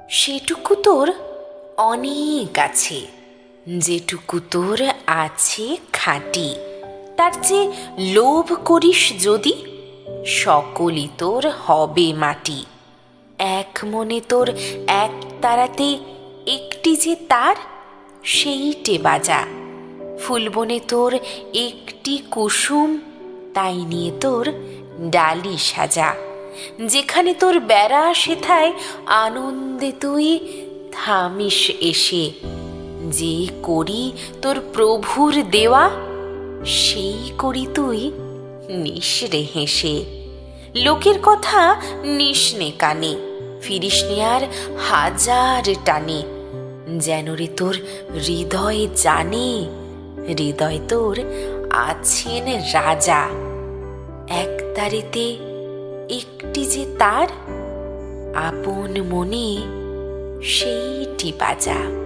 সেটুকু তোর অনেক আছে, যেটুকু তোর আছে খাঁটি। তার চেয়ে লোভ করিস যদি, সকলই তোর হবে মাটি। এক মনে তোর এক তারাতে একটি যে তার, সেইটে বাজা। ফুলবনে তোর একটি কুসুম, তাই নিয়ে তোর ডালি সাজা। যেখানে তোর বেড়া সেথায় আনন্দে তুই থামিস এসে। যে করি তোর প্রভুর দেওয়া, সেই করি তুই নিঃস্রে হেসে। লোকের কথা নিসনে কানে, ফিরিসনে আর হাজার টানে। যেন রে তোর হৃদয় জানে, হৃদয় তোর আছেন রাজা। এক তারেতে একটি যে তার, আপন মনে সেইটি বাজা।